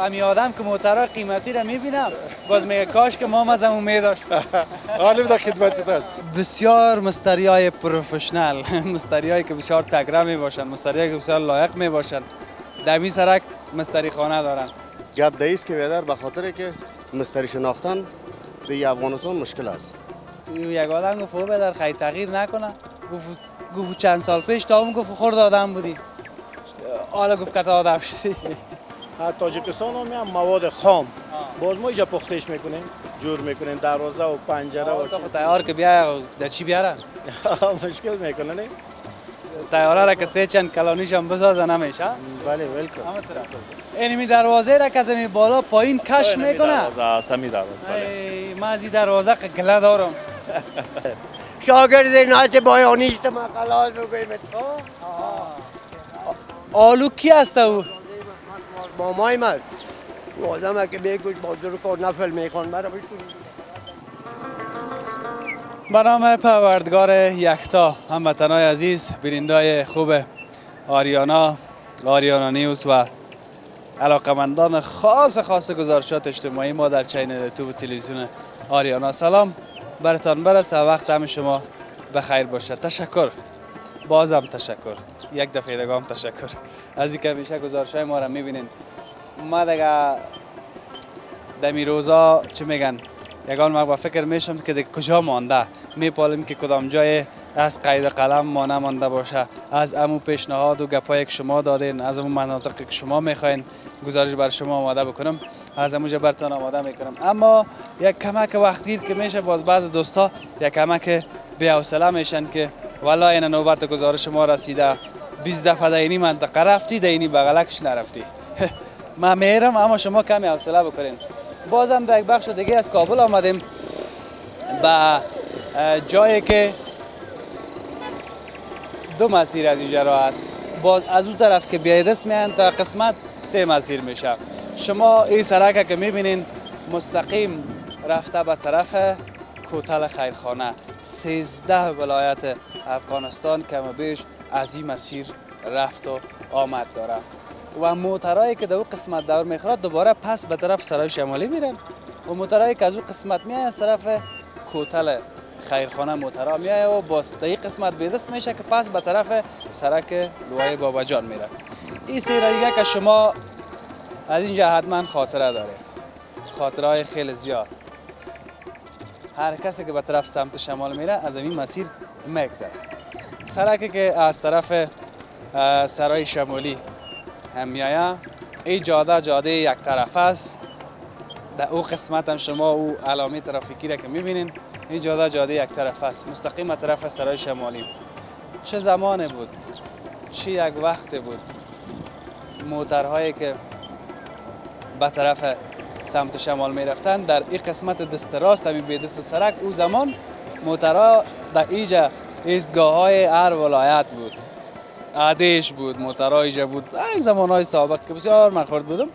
امی آدم که موترها قیمتی را میبینم باز میگه کاش که ما ازمون میداشت. غالب در خدمت است. بسیار مستری های پروفشنال، مستری هایی که بسیار تگره می باشند، مستری هایی که بسیار لایق می باشند در این سرک مستری خانه دارند. گپ دایست که بیادر به خاطر که مستری شناختن در افغانستان مشکل است. یک آدم گفت او بدر خیلی تغییر نکنه، گفت چند سال پیش تا اون گفت خورد آدم بودی، حالا گفت کتا آدم شدی. تاجیکستان هم مواد خام باز ما اینجا پختش میکنیم، جور میکنیم، دروازه و پنجره و تو تیار که بیا در چی بیاره؟ مشکل میکنه نه؟ تیاره را که سه چند کلانیش هم بسازه نمیشه؟ بله ولکن. اینمی دروازه را که از این بالا پایین کش میکنه؟ دروازه سمی دروازه بله. من از این دروازه گله دارم. شاگرد نایت بایانی است ما خلاص بگویم. آلو کی هست او؟ مامای من آدم که بگوش بازور کار نفل میخوان برای به نام پروردگار یکتا، هموطنان عزیز، بینندگان خوب آریانا نیوز و علاقمندان خاص گزارشات اجتماعی ما در چینل یوتیوب تلویزیون آریانا، سلام برتان برسه، وقت همه شما بخیر باشه. تشکر، بازم تشکر، یک دفعه دیگه هم تشکر از اینکه همیشه گزارش‌های ما را می‌بینید. ما دیگه دمی روزا چی میگن، یگان ما با فکر میشم که دیگه کجا مانده، میپالیم که کدام جای از قید قلم ما نمانده باشه، از امو پیشنهاد و گپایی که شما دادین، از امو مناطقی که شما میخواین گزارش بر شما آماده بکنم، از اموجا برتان آماده میکنم. اما یک کمک وقت گیر که میشه، باز بعض دوستا یک کمک بی‌حوصله میشن که والا این نوبت گزارش ما رسیده، 20 دفعه در اینی منطقه رفتی، در اینی بغلکش نرفتی. من میرم اما شما کمی حوصله بکنین. بازم در یک بخش دیگه از کابل آمدیم به جایی که دو مسیر از اینجا راه است. باز از اون طرف که بیاید است میان تا قسمت 3 مسیر میشه. شما این سرک که میبینین مستقیم رفته به طرف کوتل خیرخانه. 13 ولایت افغانستان کم و بیش از این مسیر رفت و آمد داره و موترایی که در اون قسمت دور میخورد دوباره پس به طرف سرای شمالی میرن و موترایی که از اون قسمت میای از طرف کوتل خیرخانه موترا میای و باز در این قسمت بیدست میشه که پس به طرف سرک لوای بابا جان میره. این سیراییه که شما از اینجا حتما خاطره داره، خاطرهای خیلی زیاد. هر کسی که به طرف سمت شمال میره از این مسیر میگذره. سرکی که از طرف سرای شمالی هم میایه، این جاده یک طرف است. در او قسمت هم شما او علامه ترافیکی را که میبینین، این جاده یک طرف است، مستقیم به طرف سرای شمالی. چه زمانی بود، چه یک وقت بود، موترهایی که به طرف سمت شمال میرفتن در این قسمت دست راست همین به دست سرک، او زمان موترها در اینجا ایستگاه های هر ولایت بود، عدیش بود، موترها اینجا بود. این زمانهای سابق که بسیار من خورد بودم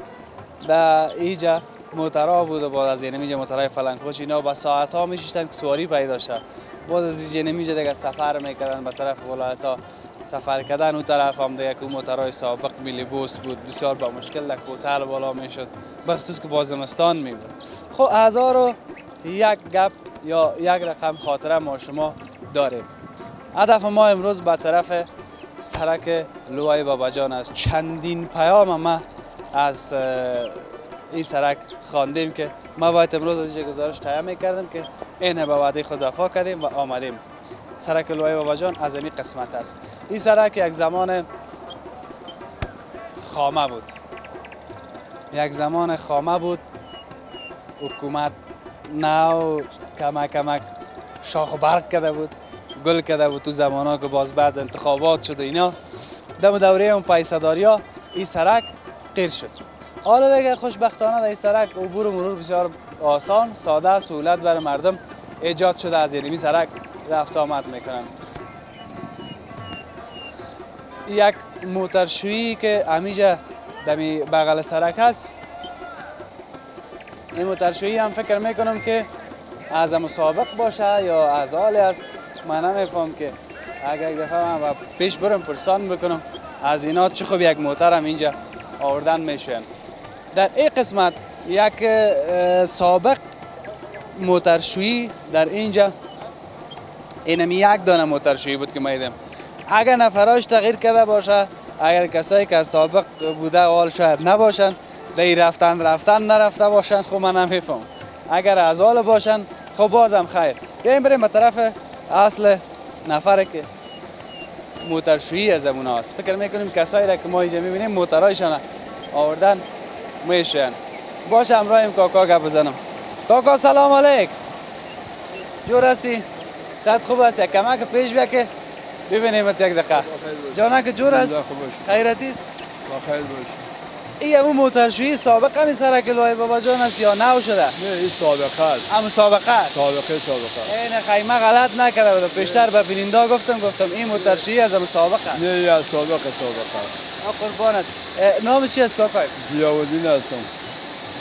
در اینجا موترها بود و باز از اینجا موترهای فلنگ‌خوش اینا با ساعت ها میشیشتن که سواری پیدا شد. باز از اینجا دیگه سفر میکردن به طرف ولایت ها، سفر کردن اون طرف هم دیگه که موترهای سابق میلی بوست بود، بسیار با مشکل در کوتل بالا میشد، بخصوص که با زمستان می بود. خب 1001 گپ یا یک رقم خاطره ما شما داریم. هدف ما امروز به طرف سرک لوای بابا جان است. چندین پیام ما از این سرک خواندیم که ما باید امروز از اینجا گزارش تهیه میکردیم که این به وعده خود وفا کردیم و آمدیم. سرک لوای بابا جان از این قسمت است. این سرک یک زمان خامه بود، یک زمان خامه بود. حکومت نو کمک شاخ و برگ کرده بود، گل کرده بود تو زمانا که باز بعد انتخابات شد اینا. دم دوره اون پیسداری ها این سرک قیر شد. حالا دیگه خوشبختانه در این سرک عبور و مرور بسیار آسان، ساده، سهولت برای مردم ایجاد شده. از این سرک رفت آمد میکنن. یک موترشویی که همیشه دمی بغل سرک هست، این موترشویی هم فکر میکنم که از مسابق باشه یا از حال است، من نمیفهم که اگر یک دفعه من پیش برم پرسان بکنم از اینا چه خوب یک موتر هم اینجا آوردن میشون. در این قسمت یک سابق موترشویی در اینجا اینمی یک دانه موترشویی بود که ما دیدم. اگر نفراش تغییر کرده باشه، اگر کسایی که سابق بوده حال شاید نباشن، دی رفتن نرفته باشن، خب من نمیفهم. اگر از حال باشن خب بازم خیر. بیایم بریم به طرف اصل نفره که موترشویی از امون هست. فکر میکنیم کسایی را که ما اینجا میبینیم موترهایشان آوردن میشن. باشه همراهیم کاکا گپ بزنم. کاکا سلام علیک. جور هستی؟ صحت خوب است؟ یک کمک پیش بیا که ببینیم یک دقیقه. جانک جور است؟ خیرتی است؟ بخیر باش. این همون موترشویی سابق همین سرک لوی بابا جان است یا نو شده؟ نه این سابقه است. همون سابقه است. سابقه. این خیمه غلط نکرده بود. پیشتر به بیننده گفتم این موترشویی از همون سابقه است. نه یا سابقه است. قربانت. نام چی است کاکا؟ ضیاءالدین هستم.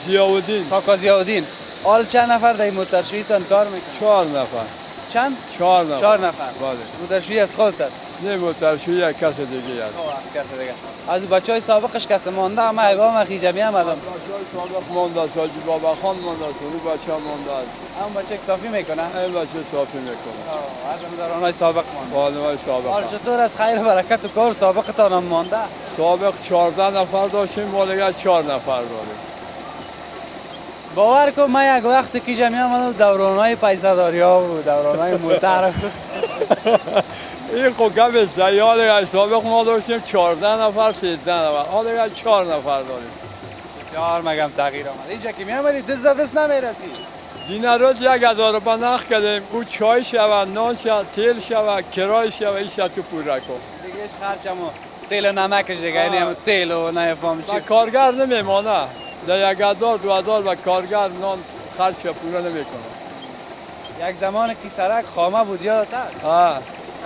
ضیاءالدین. کاکا ضیاءالدین. حال چند نفر در این موترشویی تان کار میکنن؟ 4 نفر. چند؟ 4 نفر. 4 نفر. بله. موترشویی از خودت است؟ نه موترشویی یک کس دیگه است. از کس دیگه. از بچهای سابقش کس مانده اما اگام خیجمی آمدم. بچه‌های سابق مانده است. حاجی بابا خان مانده است. اون بچه مانده است. اون بچه صافی میکنه؟ این بچه صافی میکنه. از هم در آنهای سابق مانده. بالای سابق. حال چطور از خیر و برکت و کار سابقتان هم مانده؟ سابق 14 نفر داشتیم، مال 4 نفر داریم. باور کن من یک وقت که جمعی آمدم دورانهای پیسه‌داری ها و دورانهای موتر. این خب کم است. یاد سابق ما داشتیم 14 نفر 13 نفر. حالا 4 نفر داریم. بسیار مگم تغییر آمد. اینجا که میامدی دست نمیرسی. این روز 1000 روپیه نخ کردیم. او چای شود، نان شود، تیل شود، کرای شود، این شد تو پول رکن. دیگه ایش خرچمو تیل و نمکش دیگه، یعنی همون تیل و نفهم چی. و کارگر نمیمانه. در 1000 2000 و کارگر نان خرچ پورا نمیکنه. یک زمان که سرک خامه بود یادت هست؟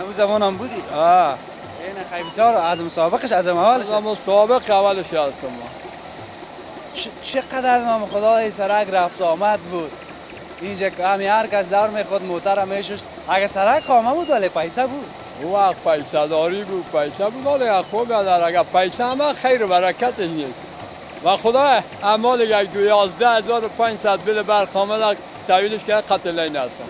همون زمان هم بودی؟ این خیلی بسیار از مسابقش از اولش از مسابق اولش هستم ما. چقدر نام خدای سرک رفت آمد بود. اینجا همی هر کس دور میخود موتر هم میشوش. اگه سرک خامه بود ولی پیسه بود. اون وقت پیسه داری بود، پیسه بود ولی خوب داره. اگر پیسه هم خیر و برکت نیست. و خدا اعمال یک 11500 بل بر کامل تحویلش کرد قتل این هستم.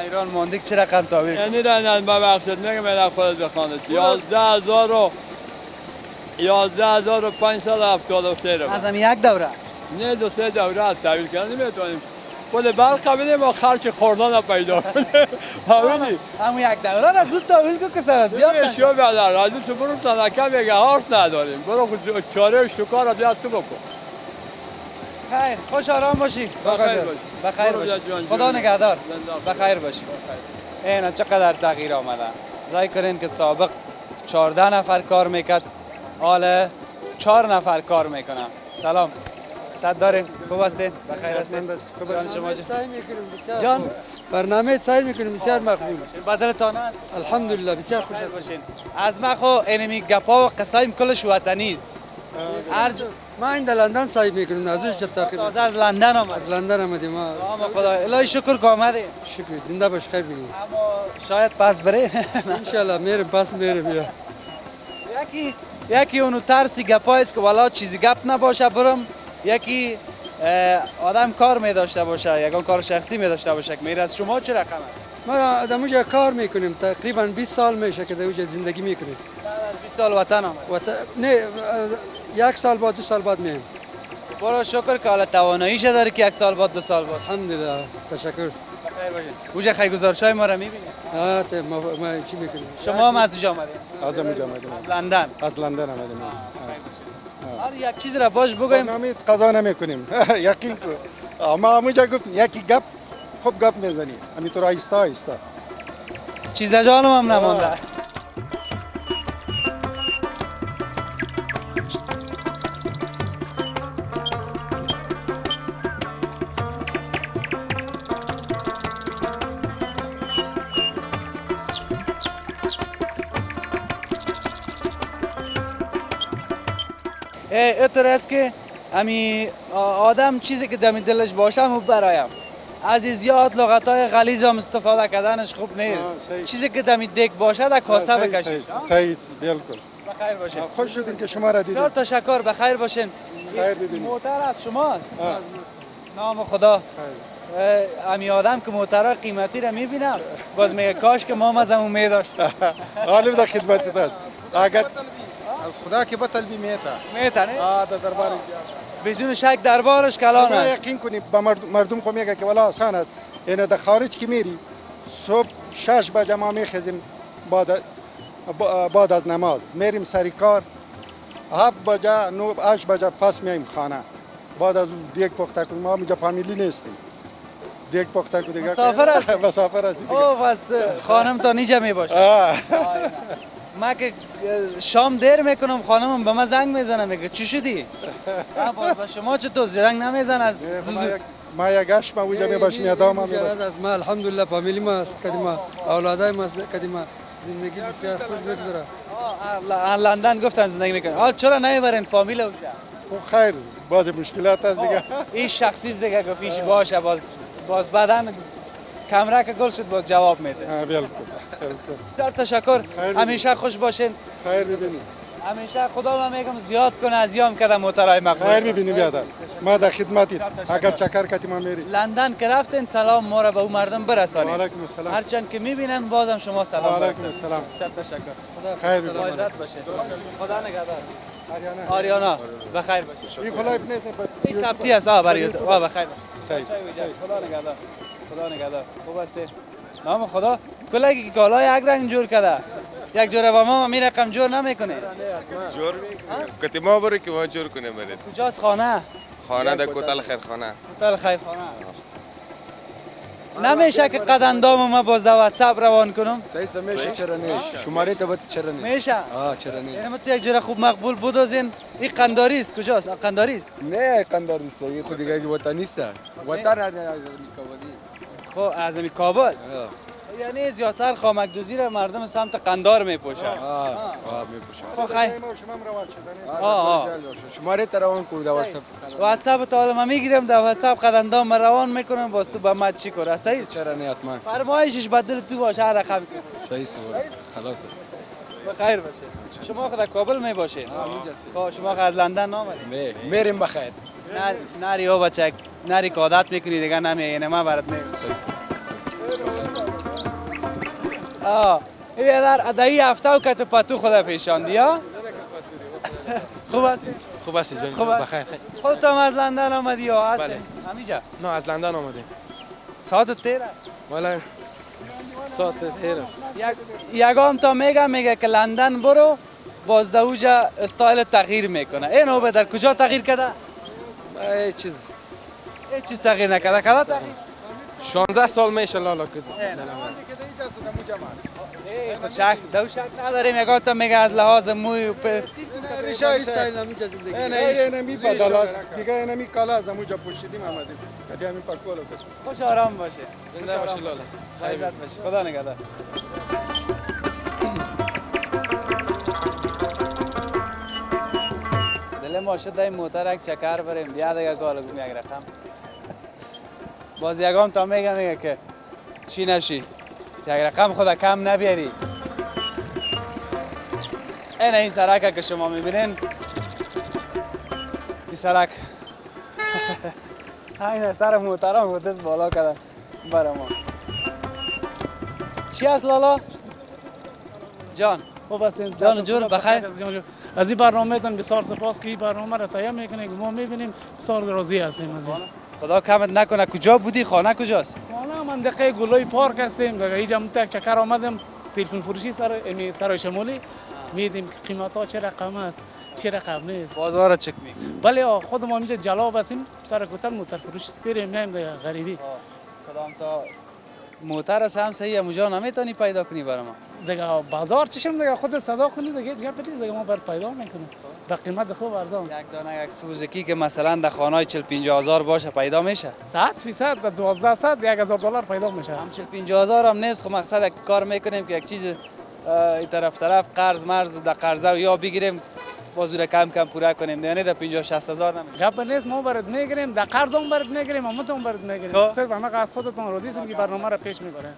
ایران ماندیک چه رقم تحویل؟ یعنی رنان ببخشید میگم من خودت بخوانید 11573 رو. از هم یک دوره؟ نه 2-3 دوره از تحویل کردن نمیتونیم. پول برق بدیم و خرج خوردن پیدا کنیم. فهمیدی؟ همون یک دوره را زود تحویل کن که سرت زیاد نشه. شو بیادر راجبش برو تنکه میگه هارت نداریم. برو چاره شکار را بیاد تو بکن. خیر خوش آرام باشی. بخیر باشی. خدا نگهدار. بخیر باشی. اینا چقدر تغییر آمده. رای کنین که سابق 14 نفر کار میکرد، حالا 4 نفر کار میکنن. سلام. صد دارین؟ خوب هستین؟ بخیر هستین؟ جان شما جان برنامه سایر میکنیم بسیار مقبول. بدلتان است؟ الحمدلله بسیار خوش است. از ما خو اینمی گپا و قصایم کلش وطنی است. ما این در لندن سایر میکنیم نازش تاکید. تازه از لندن آمد. از لندن آمدیم ما. اما خدا الهی شکر که آمدین. شکر زنده باش خیر بینیم. اما شاید پس بره. ان شاء الله میرم پس میرم یا. یکی اونو ترسی گپا است که والا چیزی گپ نباشه برم. یکی آدم کار می داشته باشه، یکان کار شخصی می داشته باشه که میره. از شما چه رقمه؟ ما در اونجا کار میکنیم تقریبا 20 سال میشه که در اونجا زندگی میکنیم. بعد از 20 سال وطن آمد. نه 1 سال بعد 2 سال بعد میایم. برو شکر که حالا تواناییش داره که 1 سال بعد 2 سال بعد. الحمدلله تشکر. بخیر باشین. اونجا خیلی گزارشای ما رو میبینید. ما چی میکنیم؟ شما هم از کجا آمدید؟ از اونجا آمدیم. از لندن. از لندن آمدیم. هر یک چیز را باش بگویم. برنامه قضا نمیکنیم. یقین کن. اما همونجا گفت یکی گپ خوب گپ میزنی. همینطور آهسته آهسته. چیز در جانم هم نمانده. اینطور است که امی آدم چیزی که دم دلش باشه همون برایم. از زیاد لغت‌های غلیظ هم استفاده کردنش خوب نیست. چیزی که دم دک باشه در کاسه بکشید. صحیح بالکل. بخیر باشین. خوش شدیم که شما را بسیار دیدیم. تشکر، بخیر باشین. خیر ببینید. موتر از شماست. نام خدا. امی آدم که موترها قیمتی را میبینم باز میگه کاش که ما مزمون میداشتم. حالا در خدمت است. اگر از خدا که بطلبی میتا میتنه؟ در دربار زیاد بدون شک دربارش کلان شما است. یقین کنید به مردم خو میگه که والا آسان است. این در خارج که میری صبح 6 بجه ما میخیزیم بعد از نماز میریم سر کار 7 بجه 9 8 بجه پس میایم خانه بعد از اون دیگ پخته کنیم ما اینجا فامیلی نیستیم دیگ پخته کنیم دیگه مسافر هستی؟ مسافر هستی دیگه او بس خانم تا نیجا میباشه. ما که شام دیر میکنم خانمم به من زنگ میزنه میگه چی شدی؟ با شما چطور زنگ نمیزنه؟ ما یک اش ما اونجا میباشیم یا دام ما مجرد از ما الحمدلله فامیلی ما است کدیما اولادای ما است کدیما زندگی بسیار خوش بگذره. لندن گفتن زندگی میکنن. حال چرا نمیبرین فامیل اونجا؟ خیر باز مشکلات است دیگه این شخصی دیگه گفتیش باشه باز بعدن کمره که گل شد باز جواب میده. بالکل بسیار تشکر. همیشه خوش باشین. خیر ببینید همیشه خدا من میگم زیاد کنه ازیام کدم موترای مقبول. خیر ببینید بیادر ما در خدمتید اگر چکر کتی ما میری لندن که رفتین سلام ما را به اون مردم برسانید. علیکم السلام هرچند که میبینن بازم شما سلام علیکم برسانید. السلام بسیار تشکر. خیر با ببینید عزت باشین. خدا نگهدار. آریانا بخیر باشین. این خلای نیست این ثبتی است برای یوتیوب. بخیر باشین. صحیح خدا نگهدار. خدا نگهدار. خوب هستی؟ نام خدا کلایی کالای یک رنگ جور کرده. یک جوره با ما می رقم جور نمیکنه. جور میکنه کتی ما بره که ما جور کنه برید کجاست خانه؟ خانه در کوتل خیرخانه هتل خیرخانه. نمیشه که قدندام ما باز در واتساپ روان کنم؟ سیست میشه چرا نیست شماره تا چرا نیست میشه؟ چرا نیست یعنی تو یک جوره خوب مقبول بودوزین. این قنداری است کجاست؟ قنداری است. نه قندار نیست این خود دیگه وطن نیست وطن از خب از این کابل. یعنی زیادتر خامک دوزی را مردم سمت قندار میپوشن. میپوشن خب خیر. شماره تا روان کو در واتساپ واتساپ تا حالا ما میگیرم در واتساپ قدندام ما روان میکنم باز تو به ما چی کنه صحیح است؟ چرا نه حتما فرمایشش بدل تو باشه هر رقم صحیح است خلاص است بخیر باشه. شما خود در کابل می باشین؟ خب شما خود از لندن آمدید؟ نه میریم بخیر نری او بچه نری که عادت میکنی دیگه نمیگه ما برات میگم. این بیادر ادایی هفته و کت پتو خدا پیشاندی یا؟ خوب هستی؟ خوب هستی جان خوب بخیر خودت هم از لندن آمدی یا هستی؟ همیجا؟ نه از لندن آمدیم ساعت تیر است؟ والا ساعت تیر است یکم تا میگه که لندن برو باز در اوجا استایل تغییر میکنه. این او در کجا تغییر کرده؟ هیچ چیز تغییر نکرده. کجا تغییر؟ 16 سال میشه لالا کد شک دو شک نداریم. یکم تا میگه از لحاظ موی و استایل نمیشه زندگی نه می بدل است دیگه نمی کالا از اونجا پوشیدیم آمدیم کتی همین پاکولو خوش آرام باشه. زنده باشی لالا عزت باشه. خدا نگهدار. دل ما شد این موتر یک چکر بریم بیا دیگه کالا گم یک رقم باز یکم تا میگه که چی نشی یک رقم خدا کم نبیاری. این سرک که شما میبینین این سرک این سر موترها دست بالا کردن برای ما. چی هست لالا؟ جان خوب هستین جان جور بخیر. از این برنامه تان بسیار سپاس که این برنامه را تهیه میکنه که ما میبینیم بسیار راضی هستیم از این. خدا کمت نکنه. کجا بودی؟ خانه کجاست؟ خانه منطقه گلوی پارک هستیم دیگه. اینجا تک چکر آمدیم تلفن فروشی سر شمالی میدیم که قیمت ها چه رقم است چه رقم نیست. بازار چک می بله خود ما اینجا جلاب هستیم سر کوتل موتر فروش سپیریم نیم دیگه غریبی. کدام تا موتر است هم صحیح مجا نمیتونی پیدا کنی برای ما دیگه بازار چشم دیگه خود صدا کنی دیگه هیچ گپ نیست دیگه ما بر پیدا میکنیم به قیمت خوب ارزان. یک دانه یک سوزوکی که مثلا در خانه 40-50 هزار باشه پیدا میشه 100% به 1200 $1000 پیدا میشه. هم 40-50 هزار هم نیست. خب مقصد یک کار میکنیم که یک چیز این طرف قرض مرز در قرضه یا بگیریم بازور کم پورا کنیم. یعنی در 50-60 هزار نمیشه. گپ نیست ما برات میگیریم در قرض هم برات میگیریم همتون برات میگیریم. صرف همه از خودتون راضی هستیم که برنامه را پیش میبریم.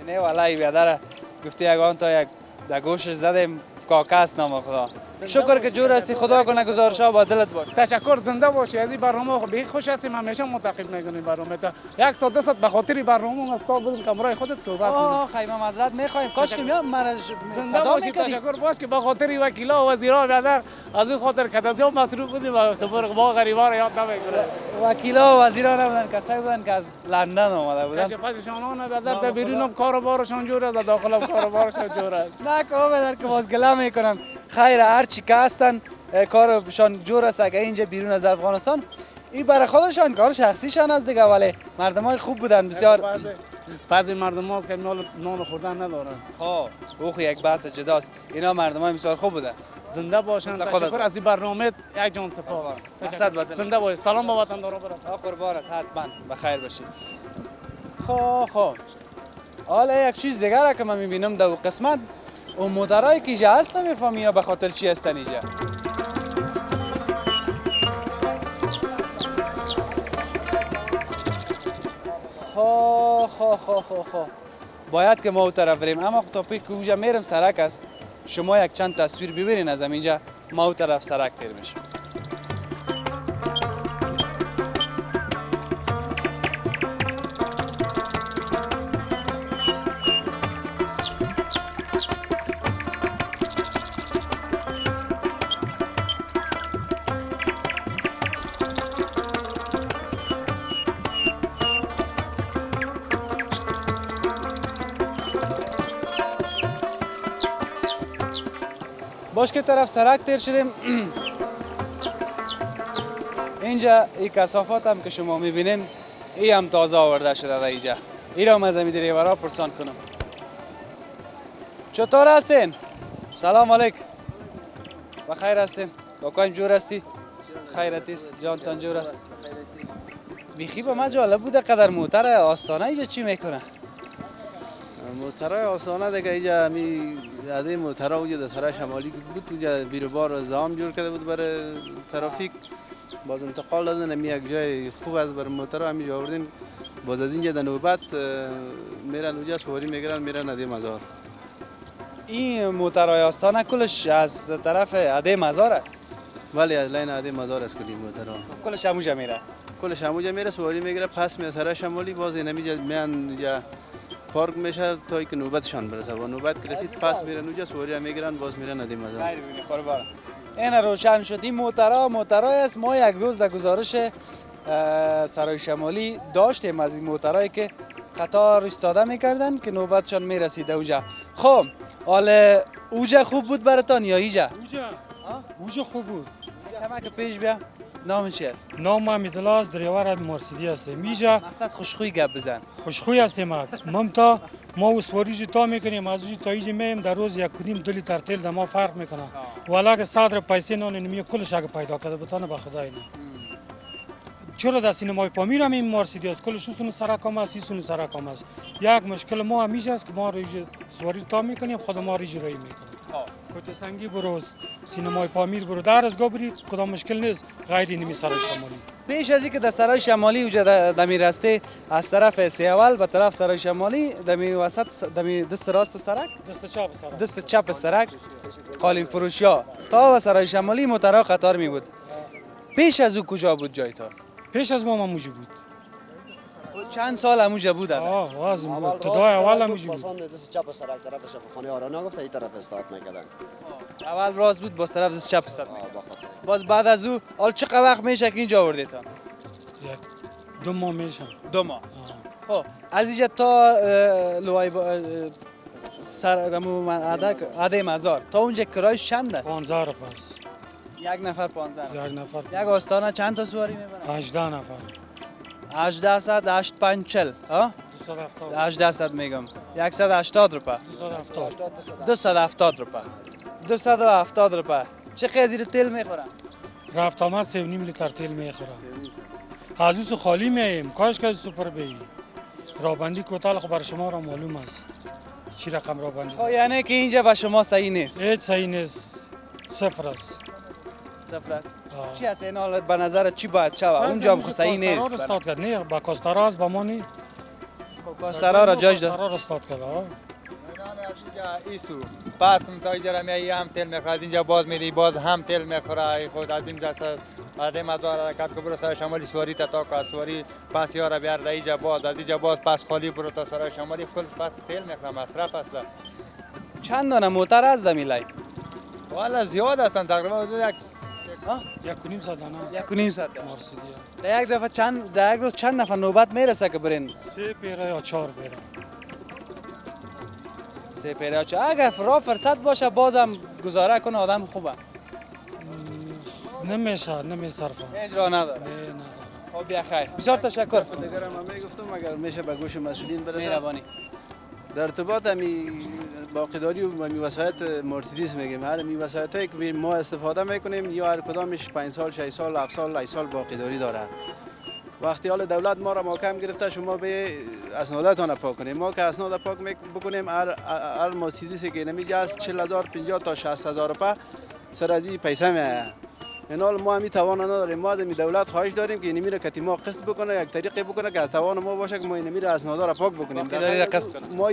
نه والله بیادر گفتی یگان تا یک در گوشش زدیم کاکا است نام خدا. شکر که جور هستی، خدا کنه گزارش‌ها با دلت باشه. تشکر، زنده باشی. از این برنامه به خوش هستیم، همیشه متعقب میکنیم برنامه تا یک ساعت 2 ساعت به خاطر برنامه است تا بودیم کامرای خودت صحبت کنیم. آه خیلی معذرت می‌خوایم، کاش که میام من زنده صدا باشی. می‌کردی. تشکر باش که به خاطر وکیلا و وزیرا بیادر از این خاطر کدازیو مصروف بودیم و تبرق ما غریبا را یاد نمیکنه. وکیلا و وزیرا نبودن، کسایی بودن که از لندن آمده بودن. کشفشان بیادر در بیرونم کاروبارشان جور است، داخلم کاروبارشان جور است. نه که بدر که باز گله میکنن. خیر هر چی که هستن کارشان جور است. اگه اینجا بیرون از افغانستان این برای خودشان کار شخصیشان است دیگه، ولی مردمای خوب بودن بسیار. بعضی مردم هست که نان خوردن ندارن. او یک بحث جداست. اینا مردمای بسیار خوب بودن. زنده باشن. تشکر از این برنامه، یک جان سپاس. زنده باش. سلام به وطن دارا برات. قربانت، حتما بخیر باشی. خب حالا یک چیز دیگه را که من میبینم در قسمت اون موترایی که اینجا هست نمیفهمی یا به خاطر چی هستن اینجا. خب باید که ما اون طرف بریم، اما تا پیک که اونجا میرم سرک است. شما یک چند تصویر ببینین از اینجا، ما اون طرف سرک تیر میشیم. باش که طرف سرک تیر شدیم. اینجا این کثافات هم که شما میبینین این هم تازه آورده شده در اینجا. این را هم از همین دریورا پرسان کنم. چطور هستین؟ سلام علیک. بخیر هستین؟ کاکایم جور هستی؟ خیرتیست؟ جانتان جور است؟ بیخی به من جالب بوده قدر موتر آستانه اینجا چی میکنه؟ موترهای آسانه دیگه اینجا از این موترها اونجا در سرای شمالی بود، اونجا بیروبار زام جور کرده بود برای ترافیک، باز انتقال دادن همی یک جای خوب از برای موترها همینجا آوردیم. باز از اینجا در نوبت میرن اونجا سواری میگیرن میرن عده مزار. این موترهای آستانه کلش از طرف عده مزار است؟ ولی از لین عده مزار است کلی موترها. کلش همونجا میره؟ کلش همونجا میره، سواری میگیره پس میره سرای شمالی، باز این همیجا میان اینجا پارک میشه تا اینکه نوبتشان برسه. با نوبت که رسید پس میرن اونجا سواری هم میگیرن باز میرن ندیم مزار. خیر ببینید قربان. این روشن شد. این موترهای است. ما یک روز در گزارش سرای شمالی داشتیم از این موترهایی که قطار ایستاده میکردن که نوبتشان میرسید اونجا. خب حالا اوجا خوب بود براتان یا ایجا؟ اوجا خوب بود. کمک پیش بیا. نام چی است؟ نام امیدالله دریور مرسیدی هستم. میجا مقصد خوشخوی گپ بزن. خوشخوی هستم. ما سواری تا میکنیم از اونجا تا اینجا میم در روز یک کدیم 2 لیتر تیل در ما فرق میکنه. والا که صدر پیسه نان نمی کلش اگه پیدا کرده بتانه به خدای نه. چرا در سینمای پامیر هم این مرسیدی است، کلش سونو سرکام است، این سونو سرکام است. یک مشکل ما همیشه است که ما سواری تا میکنیم خود ما رو اجرایی میکنیم. کوته سنگی برو، سینمای پامیر برو، در از گابری کدام مشکل نیست غیر اینمی سرای شمالی. پیش از اینکه در سرای شمالی اونجا دمی راسته از طرف سیاول به طرف سرای شمالی دمی وسط دمی دست راست سرک دست چپ سرک قالین فروشیا تا به سرای شمالی موترها قطار می بود. پیش از او کجا بود جای تا؟ پیش از ما همونجا بود. چند سال همونجا بود؟ از ابتدای اول همونجا بود. دست چپ سرک طرف شفاخانه آرانا گفت این طرف استاد میکردن. اول راست بود باز طرف دست چپ استاد. باز بعد از او حال چقدر وقت میشه که اینجا آوردی تا؟ 2 ماه میشه. 2 ماه. خب از اینجا تا لوای سرگمو عده مزار تا اونجا کرایش چند است؟ 15 روپاس. یک نفر 15. یک نفر. یک آستانه چند تا سواری میبرن؟ 18 نفر. 18 صد 8 5 40 ها 270 18 صد میگم 180 روپیه 270 روپیه 270 روپیه چه خیلی تیل میخورن؟ رفت آمد 3.5 لیتر تیل میخورن. از اون خالی میایم کاش که سوپر بی رابندی کوتاه خب بر شما را معلوم است چی رقم رابندی. خب یعنی که اینجا به شما صحیح نیست؟ هیچ صحیح نیست. صفر است. صفر است. چی هست این حالت به نظر چی باید شود؟ اونجا هم صحیح نیست. استاد کرد نه با کاستارا است با ما نی. کاستارا را جایش داد. کاستارا را استاد کرد. ایسو پس تا اینجا میایی هم تل میخورد اینجا باز میری باز هم تل میخوره خود از این دست از این مزار حرکت که برو سر شمالی سواری تا که سواری پس یارا بیار در اینجا باز از اینجا باز پس خالی برو تا سر شمالی کل پس تل میخوره مصرف است. چند دانه موتر از دمیلای؟ والا زیاد هستن تقریبا یک و نیم ساعت دانه. یک و نیم ساعت مرسیدی. در یک دفعه در یک روز چند نفر نوبت میرسه که برین؟ 3 پیره یا 4 پیره. 3 پیره یا 4. اگر راه فرصت باشه بازم گزاره کنه آدم خوبه. نمیشه نمیصرفه. اجرا نداره. نه نداره. خب بیا خیر. بسیار تشکر. دیگرم هم میگفتم اگر میشه به گوش مسئولین برسه. مهربانی. در ارتباط همی باقیداری و می وسایت مرسیدس میگیم. هر می وسایت هایی که ما استفاده میکنیم یا هر کدامش 5 سال 6 سال 7 سال 8 سال باقیداری داره. وقتی حال دولت ما را محکم گرفته شما به اسنادتان پاک کنیم. ما که اسناد پاک بکنیم هر مرسیدسی که نمیجه از 40000 50 تا 60000 روپیه سر از این پیسه میآید. این حال ما همی توان نداریم. ما از دولت خواهش داریم که اینمی را کتی ما قسط بکنه یک طریقی بکنه که توان ما باشه که ما اینمی را اسنادا را پاک بکنیم. ما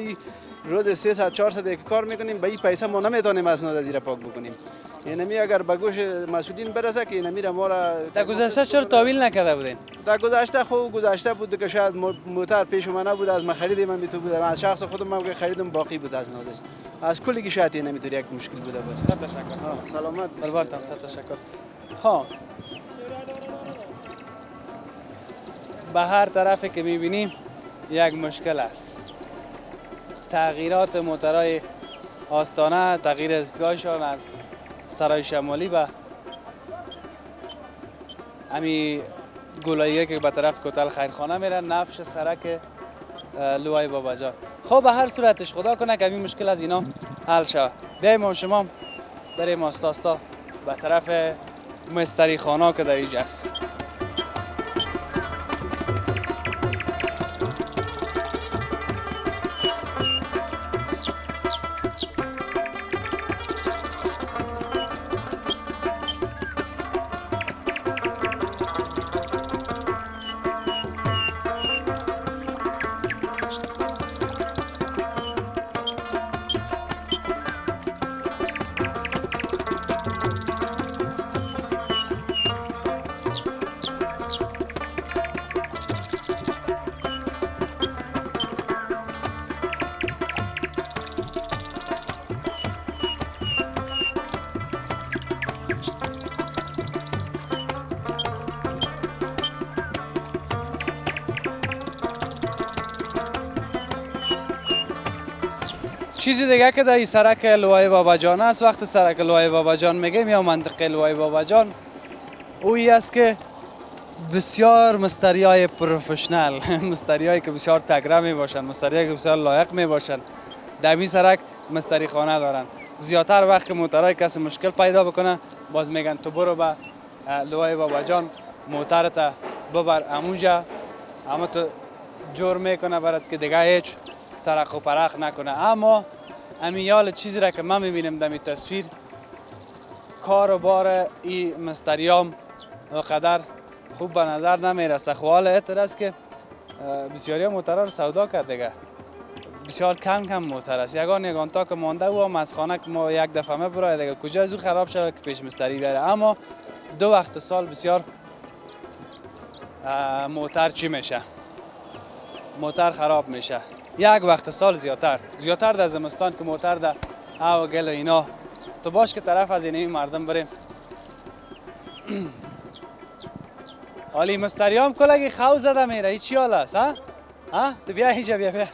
روز 300 400 یک کار میکنیم به این پیسه ما نمیتونیم اسناد از را پاک بکنیم. اینمی اگر به گوش مسئولین برسه که اینمی را ما را در گذشته چرا تاویل نکرده بودین؟ در گذشته خوب گذشته بود که شاید موتر پیش من نبود از من خریدم من تو بودم از شخص خودم هم که خریدم باقی بود اسنادش. از کلی که شاید نمیتونی یک مشکل بوده باشه. تشکر. سلامت. قربانتم تشکر. خب به هر طرفی که میبینیم یک مشکل است. تغییرات موترهای آستانه، تغییر استگاهشان از سرای شمالی به امی گلاییه که به طرف کتل خیرخانه میرن نفش سرک لوای بابا جان. خب به هر صورتش خدا کنه که این مشکل از اینا حل شود. بیاییم ما شما بریم آستا به طرف مستری خانه که در اینجا است. چیزی دیگه که در این سرک لوای بابا جان است، وقت سرک لوای بابا جان میگیم یا منطقه لوای بابا جان، اویی است که بسیار مستریای پروفشنل، مستریایی که بسیار تگره می باشند، مستریایی که بسیار لایق می باشند در این سرک مستری خانه دارن. زیادتر وقت که موترهای کسی مشکل پیدا بکنه باز میگن تو برو به لوای بابا جان موترت ببر امونجا، اما تو جور میکنه برات که دیگه هیچ ترق و پرق نکنه. اما امیال چیزی را که من میبینم در این تصویر، کار و بار این مستریام قدر خوب به نظر نمیرسه. خوال اعتر است که بسیاری موترها رو سودا کرد دیگه. بسیار کم موتر است. یگان تا که مانده و هم از خانه که ما یک دفعه میبره دیگه کجا از او خراب شده که پیش مستری بیاره. اما دو وقت سال بسیار موتر چی میشه؟ موتر خراب میشه. یک وقت سال زیادتر در زمستان که موتر در هوا گل و اینا تو باش که طرف از اینمی مردم بریم. حالی مستریام کلگی خو زده میره، چی حال است؟ ها؟ تو بیا اینجا بیا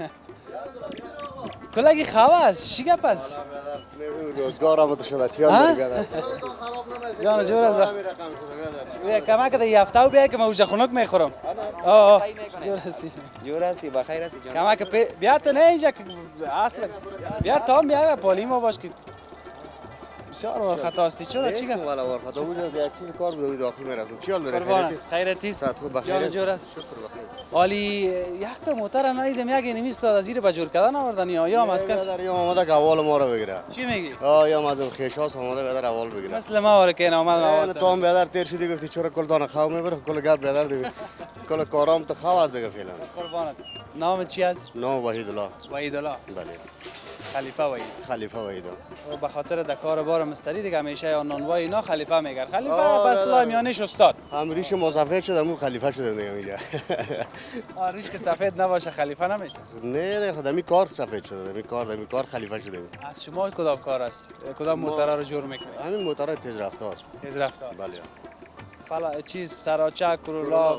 کلگی خو است، چی گپ است؟ روزگار آمده شده چیان دیگه جان جور است. بیا کما که دی هفته بیا که ما اوجه خنک میخورم. جور هستی بخیر هستی جان. کما که بیا تو نه اینجا اصلا بیا تا بیا پالی ما باش که بسیار ور خطا هستی. چرا چی گپ؟ والا ور خطا بود، یک چیز کار بود داخل میرفتم. چی حال داره؟ خیرتی؟ صحت خوب بخیر. جور است. شکر بخیر. حالی یک تا موتر ندیدم یک اینمی استاد از زیر بجور کردن آوردن یا هم از کس؟ یا آمده که اول ما رو بگیره. چی میگی؟ یا هم از خیشاس آمده بدر اول بگیره. مثل ما واره که آمد ما. تو هم بدر تیر شدی گفتی چرا کل دانه خو میبره کل گپ بدر دیگه. کل کارام تو خو از دیگه فعلا. قربانت. نام چی است؟ نام وحید الله. وحید الله. بله. خلیفه وحید. خلیفه وحید. و به خاطر در کار بار مستری دیگه همیشه یا نانوای اینا خلیفه میگن. خلیفه پس لا میانش استاد. هم ریش مصفید شده مو خلیفه شده دیگه میگه. ریش که سفید نباشه خلیفه نمیشه. نه خدا می کار سفید شده. می کار خلیفه شده. از شما کدام کار است؟ کدام موتورا رو جور میکنید؟ همین موتور تیز رفتار. تیز رفتار. بله. فلا چیز سراچه کرولا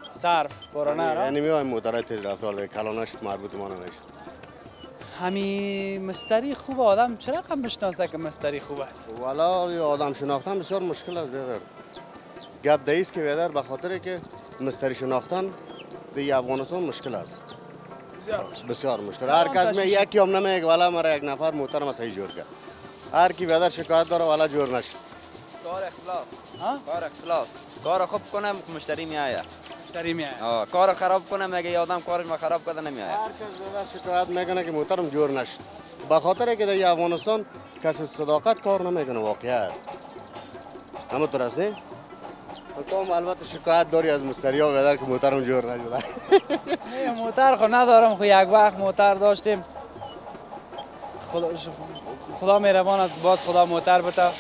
صرف فورانه یعنی میایم موتور تیز رفتار دیگه کلانش مربوط ما نمیشه. همین مستری خوب آدم چرا کم بشناسه که مستری خوب است؟ والا آدم شناختن بسیار مشکل است بیادر. گپ دایست که بیادر به خاطر که مستری شناختن در افغانستان مشکل است. بسیار مشکل. هر کس می یکی هم نمیگه والا مرا یک نفر موتور ما صحیح جور کرد. هر کی بیادر شکایت داره والا جور نشد. کار اخلاص. کار اخلاص. کار خوب کنم مشتری میآید. مشتری میآید. کار خراب کنم اگه یادم کارش ما خراب کرده نمیآید. هر کس بیادر شکایت میکنه که موتورم جور نشد. به خاطر که در افغانستان کسی صداقت کار نمیکنه واقعا. همونطور است نه؟ تو هم البته شکایت داری از مستری ها بیادر که موتورم جور نشده. موتور خو ندارم خو یک وقت موتور داشتیم. خدا مهربان است باز خدا موتور بتا.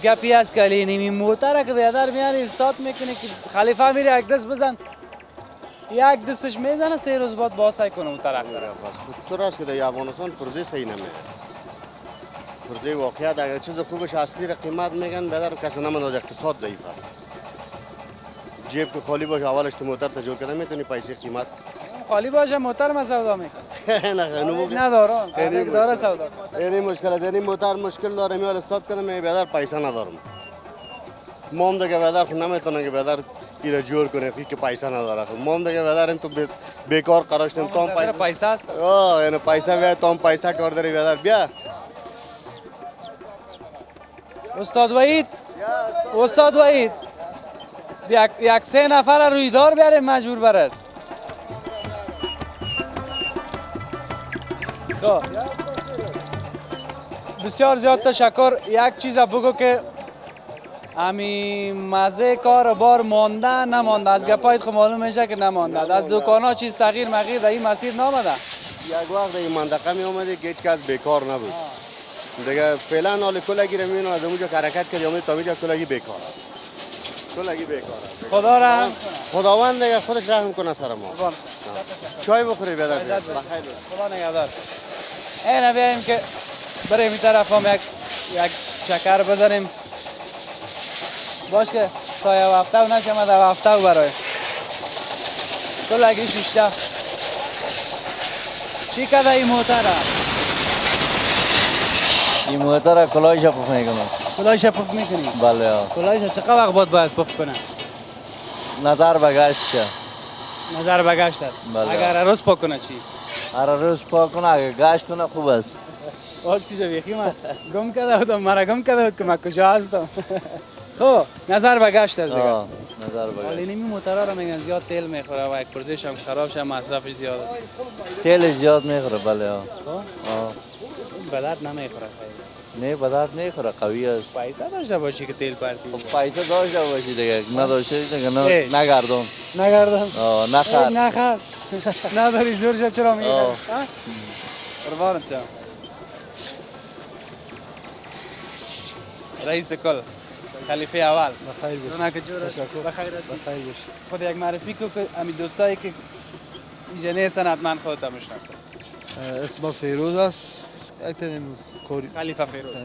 گپی از کلی نیمی موتور که بیادر میاری استارت میکنه که خلیفه میره یک دست بزن. یک دستش میزنه 3 روز بعد باسای کنه موتور. تو است که در افغانستان پرزه صحیح نمیره. پرزه واقعیت اگر چیز خوبش اصلی را قیمت میگن بیادر کسی نمیدونه اقتصاد ضعیف است. جیب که خالی باشه اولش تو موتور تجربه کنه میتونی پیسه قیمت خالی باشه موتور ما سودا میکنه. نه ندارم. پیسه داره سودا. یعنی مشکل است. یعنی موتور مشکل داره میاد استارت کنه می بیادر پیسه ندارم. مام دیگه بیادر خود نمیتونه که بیادر اینا جور کنه که پیسه نداره. مام دیگه بیادر تو بیکار قراشتیم تام پیسه است. یعنی پیسه بیا تام پیسه کار داری بیادر بیا. استاد وحید یک 3 نفر روی دار بیاریم مجبور برد. بسیار زیاد تشکر. یک چیز بگو که امی مزه کار بار مانده نمانده. از گپایت خب معلوم میشه که نمانده. از دکان ها چیز تغییر مغیر در این مسیر نامده. یک وقت در این منطقه می آمده که هیچ کس بیکار نبود. دیگه فعلا حال کلگی رو میبینم از اونجا حرکت کرد آمده تا میگه کلگی بیکار است. کلگی بیکار است. خدا رحم خداوند دیگه خودش رحم کنه سر ما. چای بخوری بیادر. بخیر. خدا نگهدار. اینا بیاییم که بریم این طرف هم یک چکر بزنیم. باش که تا یک هفته و نشم در هفته و برای کلگی شیشته. چی کده این موتره؟ این موتر کلاهش پف میکنم. کلاهش پف میکنی؟ بله. کلاهش چقدر وقت باید پف کنه؟ نظر بگشت. نظر بگشت است. بله. اگر روز پاک کنه چی؟ هر روز پاک کنه اگر گشت کنه خوب است. باش کجا بیخی من گم کرده بودم مرا گم کرده بود که من کجا هستم. خب نظر بگشت است دیگه. نظر بگشت. ولی نمی موتورا را میگن زیاد تیل میخوره و یک پرزش هم خراب شه مصرفش زیاد است. تیل زیاد میخوره بله. بدرد نمیخوره. نه بدرد نمیخوره قوی است. پیسه داشته باشی که تیل پرتی. پیسه داشته باشی دیگه نداشته دیگه نگردون. نخر. نداری زورش چرا میگی؟ قربانت شم. رئیس کل خلیفه اول بخیر باشی. بخیر است. خود یک معرفی کو که امی دوستایی که اینجا نیستن حتما خودت میشناسن. اسم فیروز است. یک تنیم کوری. خلیفه فیروز.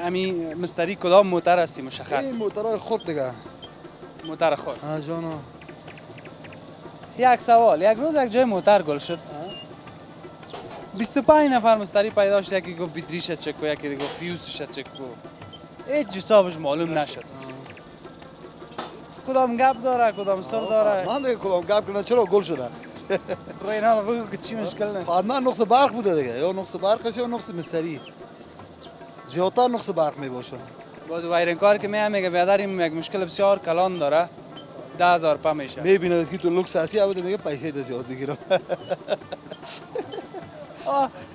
امی مستری کدام موتر هستی مشخص؟ این موترهای خود دیگه. موتر خود. جانا. یک سوال. یک روز یک جای موتر گل شد. 25 نفر مستری پیدا شد. یکی گفت بیتریش چک کو، یکی گفت فیوزش چک کو. هیچ حسابش معلوم نشد. کدام گپ داره کدام سر داره؟ من دیگه کدام گپ کنه چرا گل شده؟ اینا بگو که چی مشکل نه. حتما نقص برق بوده دیگه. یا نقص برق است یا نقص مستری. زیادتر نقص برق می باشه. باز وایرین کار که میگه بیادر این یک مشکل بسیار کلان داره. 10,000 پا میشه. میبینه که تو لوکس هستی بوده میگه پیسه زیاد میگیرم.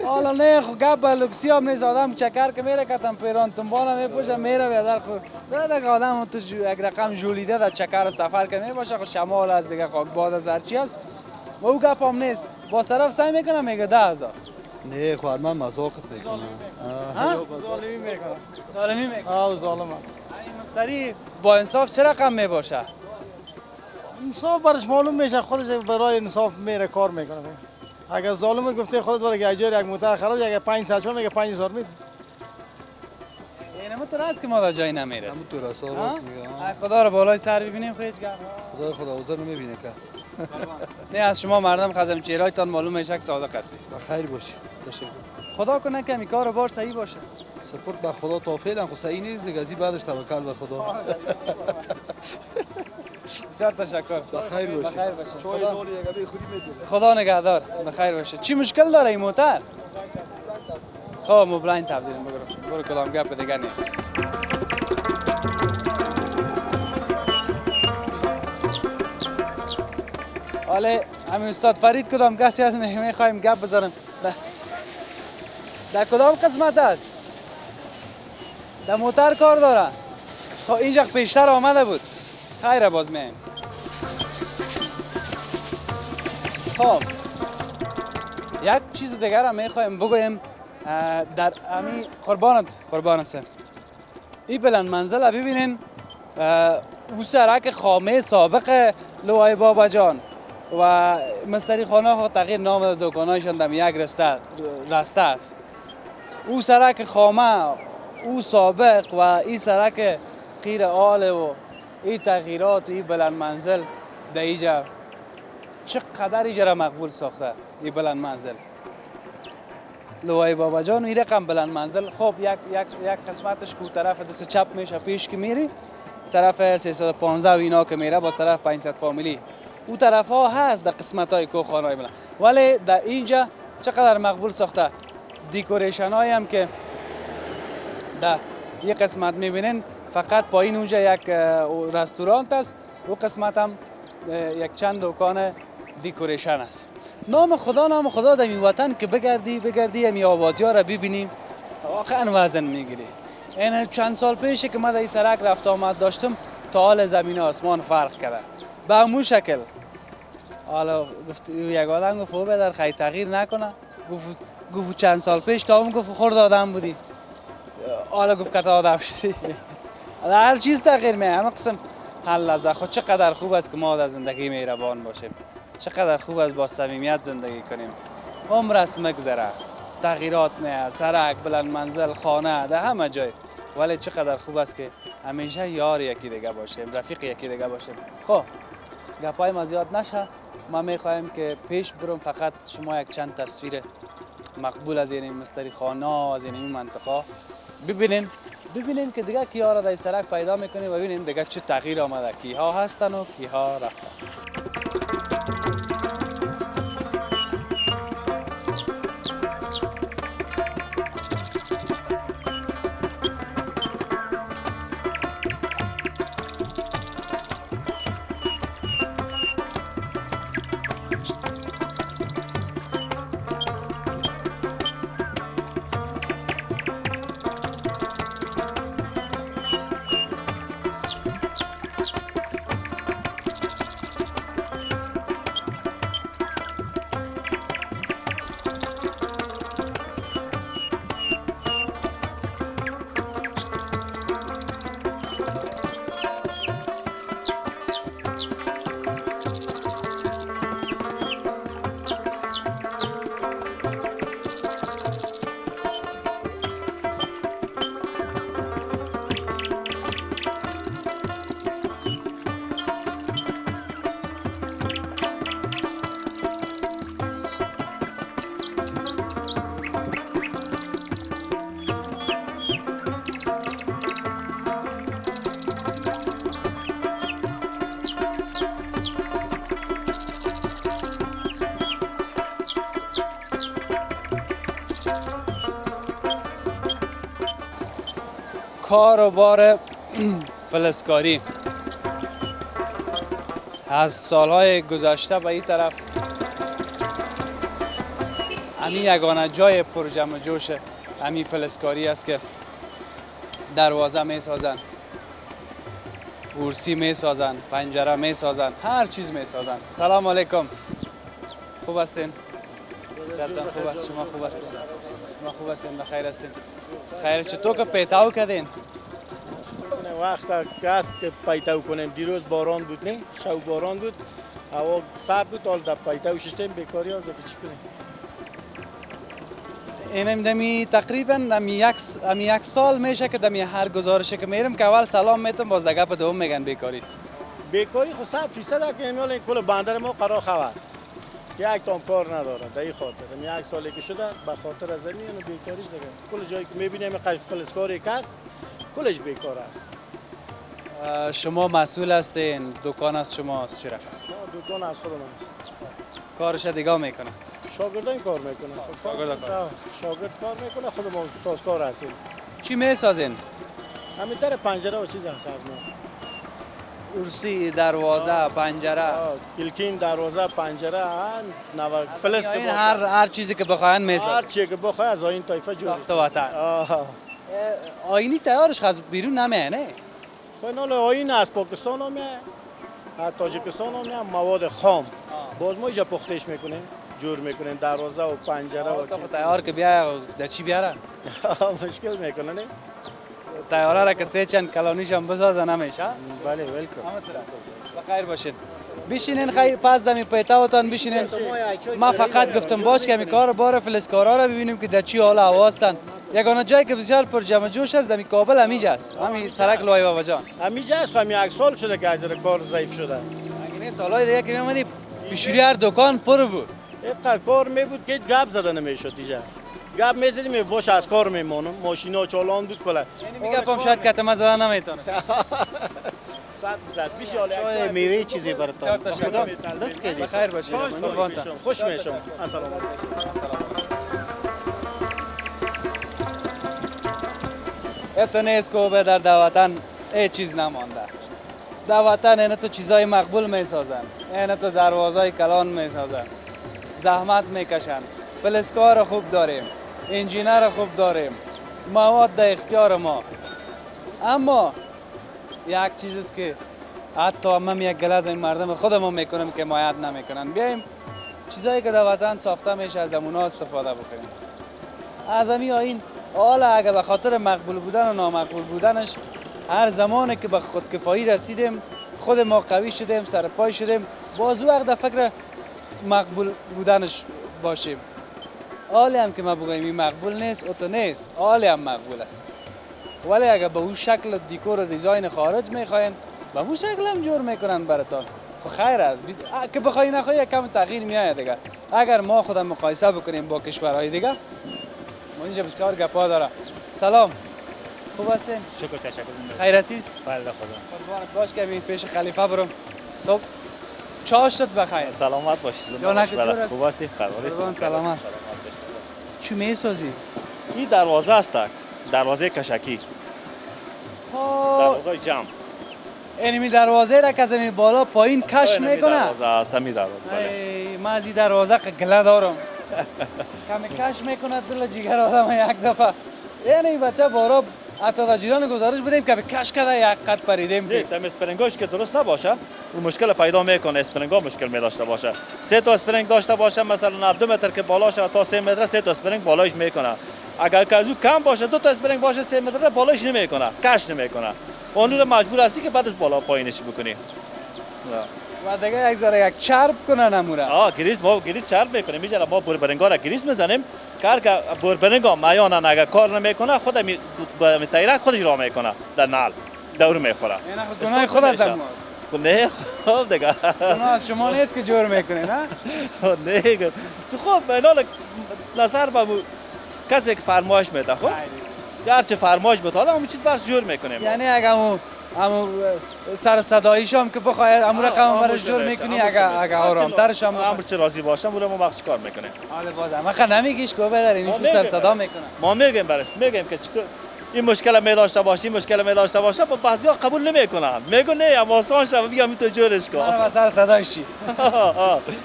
حالا نه خو گپ لوکسی هم نیست. آدم چکر که میره کتم پیران تنبالا میپوشه میره بیادر خو دیگه آدم تو یک رقم جولیده در چکر سفر که میباشه خو شمال از دیگه خاک باد از هرچی هست و او گپ هم نیست. با طرف سعی میکنه میگه 10,000 نه خواهد من مذاقت میکنم. ظالمی میکنم. ظالمی میکنه. آه ظالمم. این مستری با انصاف چه رقم میباشه؟ انصاف برش معلوم میشه، خودش برای انصاف میره کار میکنه. اگر ظالم گفته خودت برای که اجاره یک موتر خراب اگر 500 میگه 5000 میده. اینم تو راست که ما در جایی نمیرسیم. همون تو رسا راست میگم. خدا رو بالای سر ببینیم خیلی گرم. خدا اوضاع نمیبینه کس. نه از شما مردم خزم چهرهایتان معلوم میشه که صادق هستید. خیر باشی. تشکر. خدا کنه که این کار بار صحیح باشه. سپورت به خدا تا فعلا خو صحیح نیست دیگه، از بعدش توکل به خدا. بسیار تشکر. خیر باشی. بخیر باشه. چای نون یک بخوری میدونی. خدا نگهدار. بخیر باشه. چی مشکل داره این موتر؟ خب مبلاین تبدیل برو کدام گپ دیگر نیست. حالا همین استاد فرید کدام کسی از میخوایم گپ بذارم. در کدام قسمت است؟ در موتر کار داره. خب اینجا پیشتر آمده بود. خیره باز میایم. خب یک چیز دیگر هم میخوایم بگویم در امی قربان هستم. این بلند منزل ببینین او سرک خامه سابق لوای بابا جان و مستری خانه ها تغییر نام داده دکانایشان در یک رسته است. او سرک خامه او سابق و این سرک غیر آل و این تغییرات و این بلند منزل در اینجا چقدر اینجا را مقبول ساخته. این بلند منزل لوای بابا جان این رقم بلند منزل. خب یک قسمتش کو طرف دست چپ میشه پیش که میری طرف 315 و اینا که میره باز طرف 500 فامیلی او طرف ها هست در قسمت های کو خانه های بلند، ولی در اینجا چقدر مقبول ساخته. دیکوریشن های هم که در یک قسمت میبینین فقط پایین اونجا یک رستوران است، او قسمت هم یک چند دکان دیکوریشن است. نام خدا در این وطن که بگردی همی آبادی ها را ببینیم واقعا وزن میگیری. این چند سال پیشه که من در این سرک رفت آمد داشتم تا حال زمین و آسمان فرق کرده به همون شکل. حالا گفت یک آدم گفت او بدر خیلی تغییر نکنه. گفت چند سال پیش تا هم گفت خورد آدم بودی، حالا گفت کت آدم شدی. هر چیز تغییر میه. همه قسم هر لحظه خود چقدر خوب است که ما در زندگی مهربان باشیم، چقدر خوب است با صمیمیت زندگی کنیم. عمر است مگذره، تغییرات میه، سرک بلند منزل خانه در همه جای، ولی چقدر خوب است که همیشه یار یکی دیگه باشیم، رفیق یکی دیگه باشیم. خب گپای ما زیاد نشه، ما میخوایم که پیش برم فقط شما یک چند تصویر مقبول از این مستری خانه از این منطقه ببینین که دیگه کیها را در سرک پیدا میکنیم و ببینین دیگه چه تغییر آمده، کیها هستن و کیها رفتن. کار و بار فلزکاری از سالهای گذشته به این طرف همین یگانه جای پر جمع جوش همین فلزکاری است که دروازه می سازن، ورسی می سازن، پنجره می سازن، هر چیز می سازن. سلام علیکم، خوب هستین؟ سرتان خوب است؟ شما خوب هستین؟ شما خوب هستین؟ بخیر هستین؟ خیر چطور که پیتاو کردین؟ وقت است که پیتاو کنیم. دیروز باران بود نه؟ شب باران بود. هوا سرد بود. حال در پیتاو شدیم بیکاری ها زده چی کنیم؟ اینم دمی تقریبا دمی یک سال میشه که دمی هر گزارشه که میرم که اول سلام میتونم باز دگه په دوم میگن بیکاریست. بیکاری خود 100% که امیال این کل بندر ما قرار خواست. یک تام کار نداره در این خاطر. یک سالی که شده به خاطر از زمین و بیکاریش دیگه. کل جایی که میبینیم فلسکاری کس کلش بیکار است. شما مسئول هستین، دکان از شماست چرا؟ دکان از خودم است. کارش دیگه میکنه. شاگردان کار میکنه. شاگرد کار میکنه، خود ما سازکار هستیم. چی میسازین؟ همین در پنجره و چیز هست از ما. ارسی، دروازه، پنجره. کلکین، دروازه، پنجره، فلس که هر چیزی که بخواین میسازن. هر چیزی که بخوای از این طایفه جور. ساخت وطن. آینی تیارش از بیرون نمیه نه؟ خیلی آین از پاکستان هم میه، از تاجیکستان هم میه، مواد خام. باز ما اینجا پختش میکنیم، جور میکنیم دروازه و پنجره و تیار که بیا در چی بیارن؟ مشکل میکنه نه؟ تیاره را که سه چند کلانیش هم بسازن نمیشه؟ بله ویلکم. بخیر باشین. بشینین خیر پس دمی پیتاوتان بشینین. ما فقط گفتم باش که می کار بار فلسکارا را ببینیم که در چی حال هوا هستند. یگانه جایی که بسیار پر جمع جوش است دمی کابل همیجا است. همین سرک لای بابا جان. همیجا است. همین یک سال شده که از کار ضعیف شده. این سالهای دیگه که میامدی پیشوری هر دکان پر بود. اینقدر کار می بود که گپ زده نمیشد دیگه. گپ میزدیم واش از کار میمونم. ماشینا چالان بود کلا. یعنی میگم شاید کتم زدن نمیتونه. 100% بیش حالا میوه چیزی براتون. خدا لطف کنید. بخیر باشید. خوش میشم. السلام علیکم. نیست که به در دواتن هیچ چیز نمانده. دواتن اینه تو چیزای مقبول میسازن. اینه تو دروازای کلان میسازن. زحمت میکشن. فلسکار خوب داریم. انجینر خوب داریم. مواد در اختیار ما. اما یک چیز است که حتی من یک گلاس این مردم خودمون میکنم که حمایت نمیکنن. بیایم چیزایی که در وطن ساخته میشه از اونا استفاده بکنیم. از این حالا اگه به خاطر مقبول بودن و نامقبول بودنش هر زمانی که به خودکفایی رسیدیم خود ما قوی شدیم سر پای شدیم باز وقت در فکر مقبول بودنش باشیم. حالی هم که ما بگوییم این مقبول نیست او تو نیست، حالی هم مقبول است. ولی اگه به اون شکل دیکور و دیزاین خارج میخواین به اون شکل هم جور میکنن براتون. خب خیر است که بخوای نخوای یکم تغییر میاد دیگه. اگر ما خودم مقایسه بکنیم با کشورهای دیگه ما اینجا بسیار گپا داره. سلام. خوب هستین؟ شکر تشکر. خیرتیست؟ بله خدا. قربانت باش که پیش خلیفه برم. صبح چاشت بخیر. سلامت باشی. جانک چطور است؟ خوب هستی؟ قربان سلامت. چی میسازی؟ این دروازه است. دروازه کشکی. دروازه جام. اینمی دروازه را که از بالا پایین کش میکنه. دروازه است همی دروازه. بله. من از این دروازه گله دارم. کمی کش میکنه دل جگر آدم یک دفعه. یعنی بچه بارا حتی در جیران گزارش بدیم که کش کرده یک قد پریدیم. نیست اسپرینگاش که درست نباشه اون مشکل پیدا میکنه. اسپرینگا مشکل می داشته باشه. 3 تا اسپرینگ داشته باشه مثلا 2 متر که بالاش تا 3 متر 3 تا اسپرینگ بالایش میکنه. اگر که از اون کم باشه 2 تا اسپرینگ باشه 3 متر بالایش نمیکنه. کش نمیکنه. اون رو مجبور هستی که بعد از بالا پایینش بکنی. و دیگه یک ذره یک چرب کنن اموره. گریز چرب میکنیم. میجره ما بربرنگا را گریز میزنیم. کار که بربرنگا مایانا اگر کار نمیکنه خود می تیرک خودش را میکنه در نال دور میخوره. یعنی گناه خود از ما. نه خب دیگه. گناه از شما نیست که جور میکنه نه؟ نه تو خب بینال نظر به کسی که فرمایش میده خب هرچه فرمایش بده حالا همون چیز برش جور میکنیم. یعنی اگه همون سر صداییش هم که بخوای امور رقم برش جور میکنی اگه آرامترش هم امور چه راضی باشم اون ما کار میکنیم. حالا باز ما نمیگیش که ببر اینو سر صدا میکنه. ما میگیم برش میگیم که چطور این مشکل می داشته باشی مشکل می داشته باشه با بعضیا قبول نمیکنن. میگن نه اما آسان شه بیام تو جورش کن. من سر صدایشی.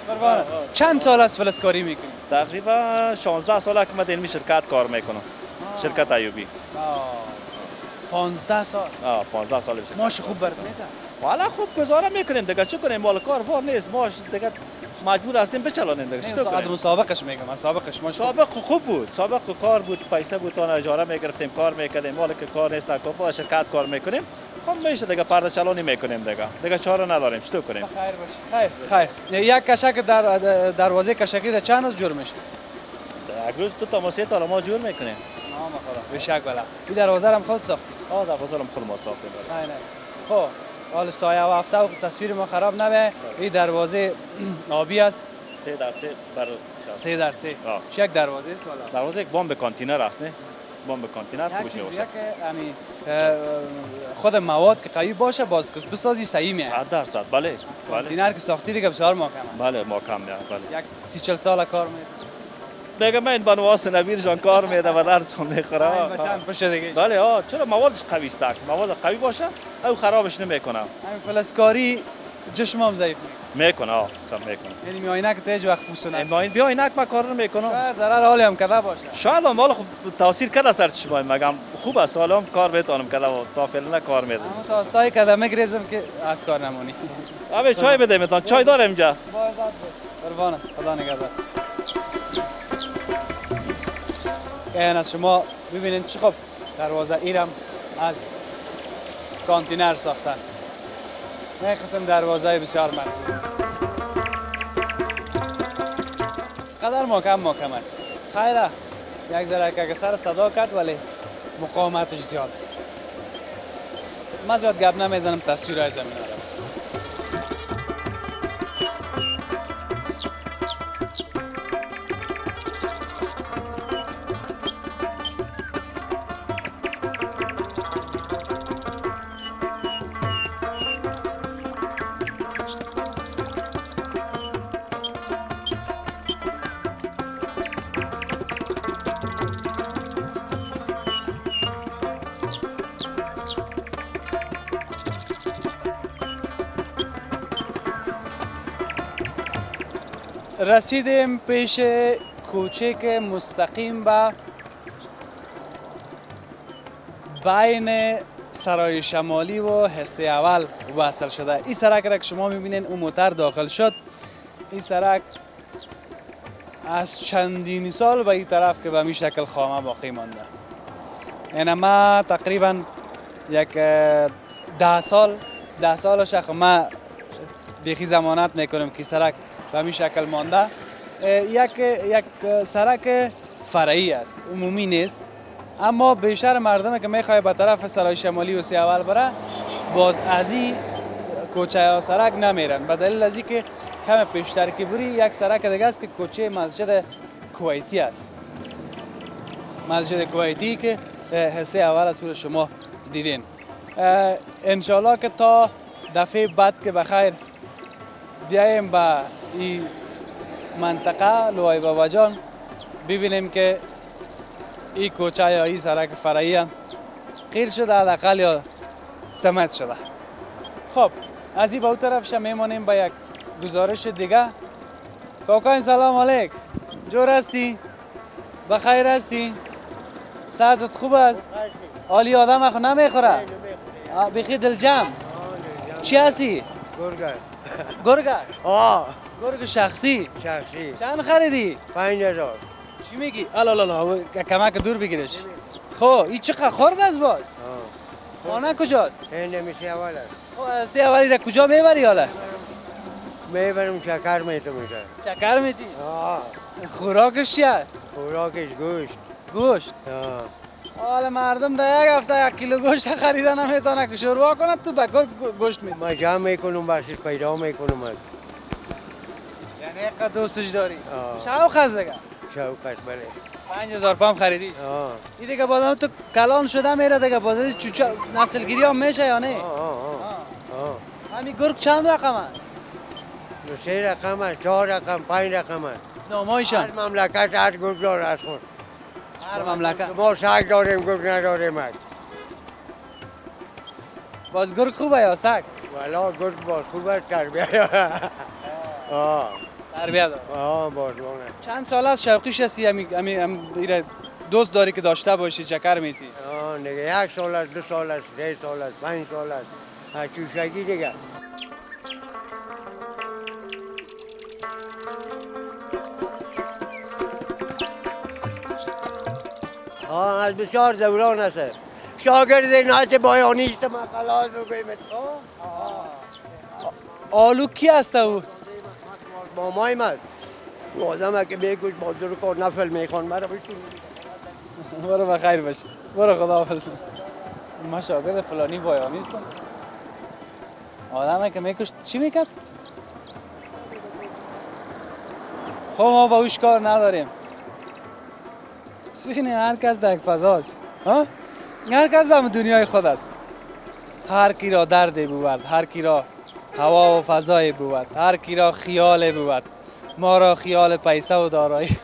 قربان. چند سال از فلسکاری میکنی؟ تقریبا 16 ساله که من در این شرکت کار میکنم. شرکت ایوبی. 15 سال. 15 سال میشه. ماش خوب برد میده. والا خوب گزاره میکنیم دیگه چه کنیم مال کار بار نیست ماش دیگه مجبور هستیم بچلانیم دیگه. چطور از کنیم؟ مسابقش میگم، مسابقش ما سابق خوب بود، سابق کار بود، پیسه بود، تا اجاره میگرفتیم، کار میکردیم، مال که کار نیست نکن، با شرکت کار میکنیم. خب میشه دیگه پرده چلانی میکنیم دیگه چاره نداریم. چطور کنیم؟ خیر باشه. خیر یک کشک در دروازه کشکی در چند روز جور میشه؟ یک روز 2 تا 3 تا ما جور میکنیم. نام خدا بشک بلا. این دروازه هم خود ساختی؟ دروازه هم خود ما ساختیم. نه. خب حالا سایه و هفته و تصویر ما خراب نبه. این دروازه آبی است. 3 در 3 بر 3 در 3. چه یک دروازه است والا؟ دروازه یک بمب کانتینر است نه؟ بمب کانتینر خوبش یک میشه. که یعنی خود مواد که قوی باشه باز بسازی صحیح میاد. 100% بله. کانتینر که ساختی دیگه بسیار محکم است. بله محکم میاد بله. یک 30 سال کار میکنه. میگم من بنواس نویر جان کار میده و درچون میخوره. بچن پشه دیگه. بله چرا موادش قوی است. مواد قوی باشه او خرابش نمیکنه. همین فلزکاری جسم هم ضعیف میکنه سم میکنه. یعنی میاینه که هیچ وقت پوسونه. این بیا اینک ما کار نمیکنه. شاید ضرر حالی هم کده باشه. شاید هم مال تاثیر کده سر چشمای مگم خوب است حالا هم کار میتونم کده و تا فعلا کار میدم. اما تا استای کده میگریزم که از کار نمونی. اوه چای بده میتون چای داره اینجا. قربانه خدا نگهدار. این از شما ببینید چه خب دروازه ایرم از کانتینر ساختن. نه قسم دروازه بسیار مرد. قدر محکم است. خیره یک ذره که سر صدا کرد ولی مقاومتش زیاد است. من زیاد گپ نمیزنم تصویر زمین رو. رسیدیم پیش کوچه که مستقیم به بین سرای شمالی و حصه اول وصل شده. این سرک را که شما میبینین اون موتر داخل شد. این سرک از چندین سال به این طرف که به می شکل خامه باقی مانده. یعنی ما تقریبا یک 10 سالش ما بیخی ضمانت میکنم که سرک به می شکل مانده. یک سرک فرعی است، عمومی نیست. اما بیشتر مردم که میخواد به طرف سرای شمالی و حصه اول بره باز از این کوچه یا سرک نمیرن. به دلیل از اینکه کم پیشتر که بری یک سرک دیگه است که کوچه مسجد کویتی است. مسجد کویتی که حصه اول از شما دیدین. انشالله که تا دفعه بعد که بخیر بیایم به این منطقه لوای بابا جان ببینیم که این کوچه یا این سرک فرعی قیر شده حداقل یا سمت شده. خب از این به اون طرف میمانیم به یک گزارش دیگه. کاکا سلام علیک، جور هستی؟ بخیر هستی؟ صحتت خوب است؟ حالی آدم اخو نمیخوره؟ بخی دل جمع؟ چی هستی؟ گرگه؟ گرگ شخصی؟ چند خریدی؟ 5000. چی میگی؟ الالا کمک دور بگیرش. خب این چقدر خورد از باز؟ خانه کجاست؟ اینجا میشه اول است. سی اولی را کجا میبری حالا؟ میبرم چکر میتو میشه. چکر میتی؟ خوراکش چی هست؟ خوراکش گوشت. گوشت؟ حالا مردم در یک هفته 1 کیلو گوشت خریدن نمیتونه که شروع کنه تو بکر گوشت میدی. ما جمع میکنم باشش پیدا میکنم. یعنی اینقدر دوستش داری؟ شوق هست دیگه؟ شوق هست بله. 5000 پام خریدی؟ این دیگه بعدم تو کلان شده میره دیگه بعد چوچا نسل گیری هم میشه یا نه؟ همین گرگ چند رقم است؟ 3 رقم است، 4 رقم، 5 رقم است. نامایشان؟ هر مملکت هر گرگ داره از خود. هر مملکت؟ ما سگ داریم گرگ نداریم. باز گرگ خوبه یا سگ؟ والا گرگ باز خوب است تربیت. تربیت داره؟ بازمانه. چند سال است شوقیش هستی هم دوست داری که داشته باشی چکر میتی؟ دیگه 1 سال است، 2 سال است، 3 سال است، 5 سال است. چوشگی دیگه. از بسیار دوران است. شاگرد نایت بایانی است ما خلاص بگویم. آلو کی هست او؟ مامای من او آدم که بیگوش بازدور کار نفل میخوان برای بشتون. برو بخیر باش. برو خداحافظ. ما شاگرد فلانی بایانی هستم. آدم که میکشت چی میکرد؟ خب ما با اوش کار نداریم. ببینید هر کس در یک فضاست. هر کس در دنیای خود است. هر کی را دردی بود، هر کی را هوا و فضای بود، هر کی را خیال بود. ما را خیال پیسه و دارایی.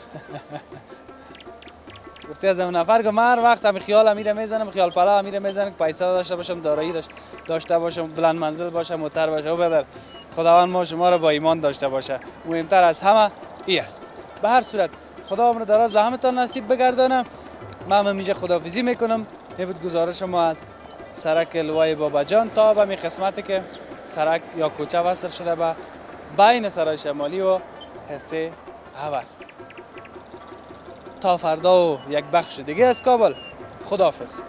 گفته از اون نفر که من هر وقت همین خیال میره میزنم، خیال پلا میره میزنم که پیسه داشته باشم، دارایی داشته باشم، بلند منزل باشم، موتر باشه. او بدر خداوند ما شما را با ایمان داشته باشه. مهمتر از همه ای است. به هر صورت خدا عمر دراز به همه تان نصیب بگردانه. من اینجا خداحافظی میکنم. این بود گزارش ما از سرک لوای بابا جان تا به می قسمتی که سرک یا کوچه وصل شده به بین سرای شمالی و حصه اول. تا فردا و یک بخش دیگه از کابل. خداحافظ.